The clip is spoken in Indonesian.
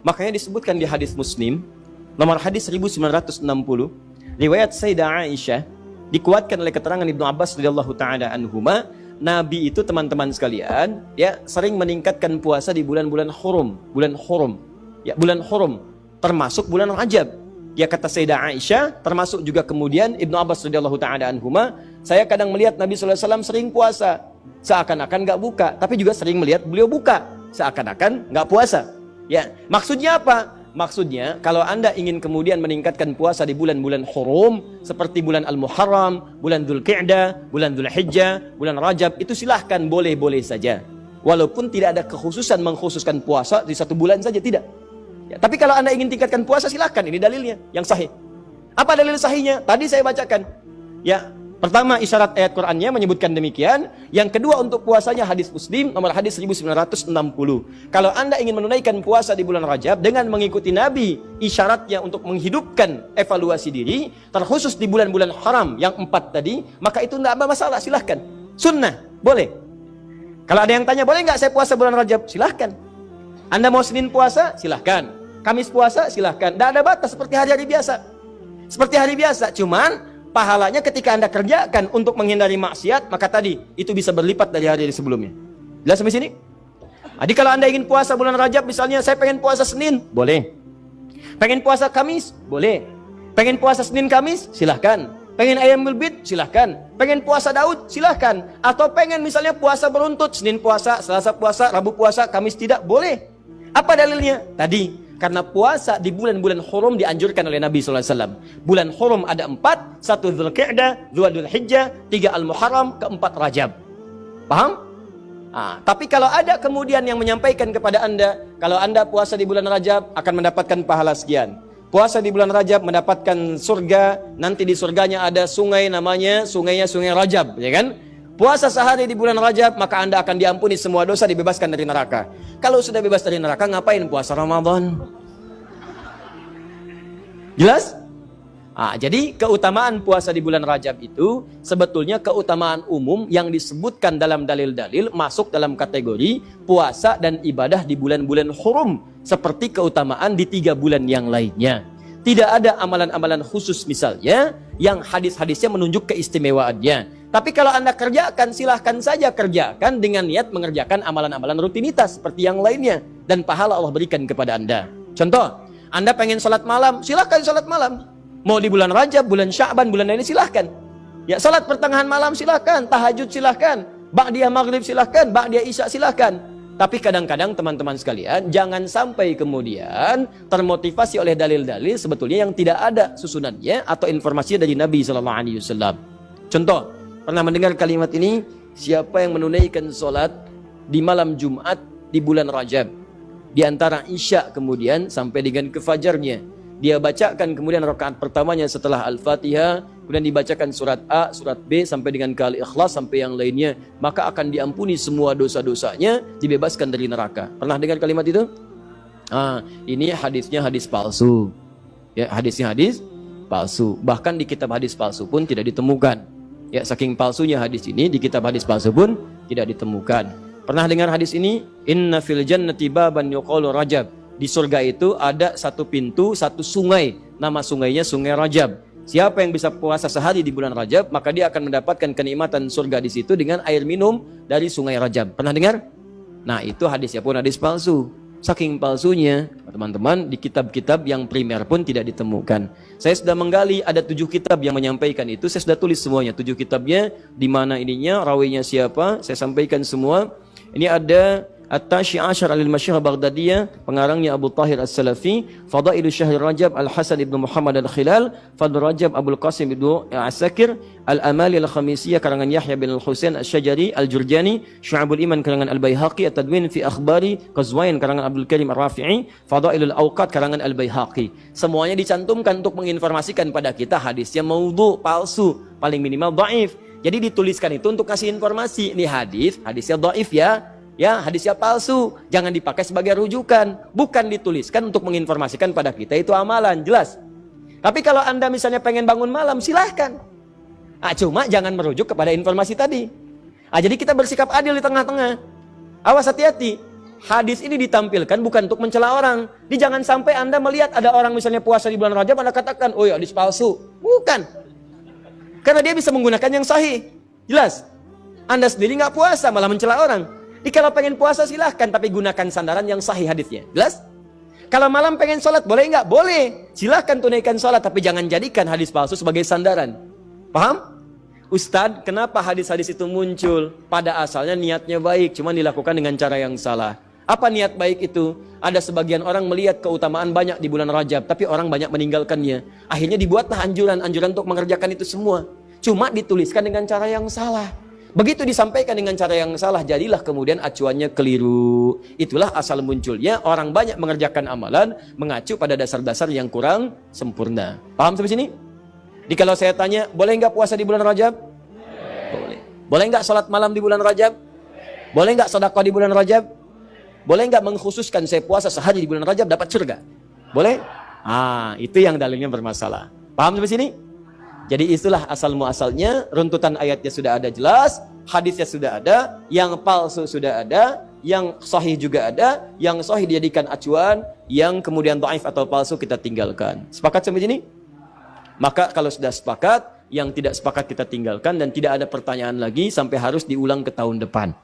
Makanya disebutkan di hadis Muslim, nomor hadis 1960, riwayat Sayyidah Aisyah, dikuatkan oleh keterangan Ibnu Abbas radhiyallahu taala anhuma, Nabi itu teman-teman sekalian, ya, sering meningkatkan puasa di bulan-bulan hurum, bulan hurum, termasuk bulan Rajab. Ya, kata Sayyidah Aisyah, termasuk juga kemudian Ibnu Abbas radhiyallahu taala anhuma, saya kadang melihat Nabi sallallahu alaihi wasallam sering puasa, seakan-akan nggak buka, tapi juga sering melihat beliau buka, seakan-akan nggak puasa. Ya, maksudnya apa? Maksudnya, kalau Anda ingin kemudian meningkatkan puasa di bulan-bulan hurum, seperti bulan Al-Muharram, bulan Dzulqa'dah, bulan Dzulhijjah, bulan Rajab, itu silahkan, boleh-boleh saja. Walaupun tidak ada kekhususan mengkhususkan puasa di satu bulan saja, tidak. Ya, tapi kalau Anda ingin tingkatkan puasa, silahkan, ini dalilnya, yang sahih. Apa dalil sahihnya? Tadi saya bacakan. Ya, pertama, isyarat ayat Qur'annya menyebutkan demikian. Yang kedua, untuk puasanya hadis Muslim nomor hadis 1960. Kalau Anda ingin menunaikan puasa di bulan Rajab dengan mengikuti Nabi, isyaratnya untuk menghidupkan evaluasi diri, terkhusus di bulan-bulan haram yang 4 tadi, maka itu tidak ada masalah, silahkan. Sunnah, boleh. Kalau ada yang tanya, boleh nggak saya puasa bulan Rajab? Silahkan. Anda mau Senin puasa? Silahkan. Kamis puasa? Silahkan. Tidak ada batas, seperti hari-hari biasa. Seperti hari biasa, cuman pahalanya ketika Anda kerjakan untuk menghindari maksiat, maka tadi itu bisa berlipat dari hari sebelumnya. Jelas sampai sini? Jadi kalau Anda ingin puasa bulan Rajab, misalnya saya pengen puasa Senin, boleh. Pengen puasa Kamis, boleh. Pengen puasa Senin Kamis, silahkan. Pengen Ayyamul Bid, silahkan. Pengen puasa Daud, silahkan. Atau pengen misalnya puasa beruntut, Senin puasa, Selasa puasa, Rabu puasa, Kamis tidak, boleh. Apa dalilnya? Tadi, karena puasa di bulan-bulan hurum dianjurkan oleh Nabi SAW. Bulan hurum ada 4, 1 Dzulqa'dah, 2 Dzulhijjah, 3 Al-Muharram, 4 Rajab. Paham? Tapi kalau ada kemudian yang menyampaikan kepada Anda, kalau Anda puasa di bulan Rajab akan mendapatkan pahala sekian. Puasa di bulan Rajab mendapatkan surga, nanti di surganya ada sungai, namanya sungainya Sungai Rajab, ya kan? Puasa sehari di bulan Rajab, maka Anda akan diampuni semua dosa, dibebaskan dari neraka. Kalau sudah bebas dari neraka, ngapain puasa Ramadan? Jelas? Jadi keutamaan puasa di bulan Rajab itu sebetulnya keutamaan umum yang disebutkan dalam dalil-dalil masuk dalam kategori puasa dan ibadah di bulan-bulan hurum, seperti keutamaan di 3 bulan yang lainnya. Tidak ada amalan-amalan khusus misalnya yang hadis-hadisnya menunjuk keistimewaannya. Tapi kalau Anda kerjakan, silahkan saja kerjakan dengan niat mengerjakan amalan-amalan rutinitas seperti yang lainnya. Dan pahala Allah berikan kepada Anda. Contoh, Anda pengen sholat malam, silahkan sholat malam. Mau di bulan Rajab, bulan Sya'ban, bulan lain silahkan. Ya, sholat pertengahan malam silahkan, tahajud silahkan, ba'diyah maghrib silahkan, ba'diyah isya silahkan. Tapi kadang-kadang teman-teman sekalian, jangan sampai kemudian termotivasi oleh dalil-dalil sebetulnya yang tidak ada susunannya atau informasinya dari Nabi SAW. Contoh, pernah mendengar kalimat ini? Siapa yang menunaikan sholat di malam Jumat di bulan Rajab, di antara isya kemudian sampai dengan ke fajarnya, dia bacakan kemudian rakaat pertamanya setelah Al-Fatihah, kemudian dibacakan surat A, surat B sampai dengan Al-Ikhlas sampai yang lainnya, maka akan diampuni semua dosa-dosanya, dibebaskan dari neraka. Pernah dengar kalimat itu? Ini hadisnya hadis palsu. Ya, hadisnya hadis palsu. Bahkan di kitab hadis palsu pun tidak ditemukan. Ya, saking palsunya hadis ini, di kitab hadis palsu pun tidak ditemukan. Pernah dengar hadis ini? Inna fil jannati baban yuqalu Rajab. Di surga itu ada satu pintu, satu sungai. Nama sungainya Sungai Rajab. Siapa yang bisa puasa sehari di bulan Rajab, maka dia akan mendapatkan kenikmatan surga di situ dengan air minum dari Sungai Rajab. Pernah dengar? Nah, itu hadisnya pun hadis palsu. Saking palsunya, teman-teman, di kitab-kitab yang primer pun tidak ditemukan. Saya sudah menggali, ada 7 kitab yang menyampaikan itu. Saya sudah tulis semuanya, 7 kitabnya, di mana ininya, rawinya siapa, saya sampaikan semua. Ini ada At-Tashi Ashar al-Masyihah Baghdadiyah, pengarangnya Abu Tahir As-Salafi, Fadailu Syahr Rajab Al-Hasan ibn Muhammad Al-Khilal, Fadl Rajab Abul Qasim ibn Asakir, Al-Amali Al-Khamisiyah karangan Yahya bin Al-Husain Al-Syajari, Al-Jurjani, Syu'abul Iman karangan Al-Baihaqi, At-Tadwin fi Akhbari Qazwain karangan Abdul Karim Ar-Rafi'i, Fadailul Awqat karangan Al-Baihaqi. Semuanya dicantumkan untuk menginformasikan pada kita hadisnya maudhu, palsu, paling minimal dhaif. Jadi dituliskan itu untuk kasih informasi, ini hadisnya dhaif ya. Ya, hadisnya palsu, jangan dipakai sebagai rujukan. Bukan dituliskan untuk menginformasikan pada kita itu amalan, jelas. Tapi kalau Anda misalnya pengen bangun malam, silahkan. Cuma jangan merujuk kepada informasi tadi. Jadi kita bersikap adil di tengah-tengah. Awas, hati-hati. hadis ini ditampilkan bukan untuk mencela orang. Jangan sampai Anda melihat ada orang misalnya puasa di bulan Rajab, Anda katakan, oh ya hadis palsu. Bukan. Karena dia bisa menggunakan yang sahih. Jelas. Anda sendiri nggak puasa, malah mencela orang. Kalau pengen puasa silahkan, tapi gunakan sandaran yang sahih hadisnya. Jelas? Kalau malam pengen sholat, boleh nggak? Boleh. Silahkan tunaikan sholat, tapi jangan jadikan hadis palsu sebagai sandaran. Paham? Ustadz, kenapa hadis-hadis itu muncul? Pada asalnya niatnya baik, cuma dilakukan dengan cara yang salah. Apa niat baik itu? Ada sebagian orang melihat keutamaan banyak di bulan Rajab, tapi orang banyak meninggalkannya. Akhirnya dibuatlah anjuran-anjuran untuk mengerjakan itu semua. Cuma dituliskan dengan cara yang salah. Begitu disampaikan dengan cara yang salah, jadilah kemudian acuannya keliru. Itulah asal munculnya orang banyak mengerjakan amalan mengacu pada dasar-dasar yang kurang sempurna. Paham sampai sini? Jadi kalau saya tanya, boleh nggak puasa di bulan Rajab? Boleh. Boleh nggak sholat malam di bulan Rajab? Boleh nggak sedekah di bulan Rajab? Boleh nggak mengkhususkan saya puasa sehari di bulan Rajab dapat surga? Boleh? Itu yang dalilnya bermasalah. Paham sampai sini? Jadi itulah asal muasalnya, runtutan ayatnya sudah ada jelas, hadisnya sudah ada, yang palsu sudah ada, yang sahih juga ada, yang sahih dijadikan acuan, yang kemudian dhaif atau palsu kita tinggalkan. Sepakat sampai sini? Maka kalau sudah sepakat, yang tidak sepakat kita tinggalkan dan tidak ada pertanyaan lagi sampai harus diulang ke tahun depan.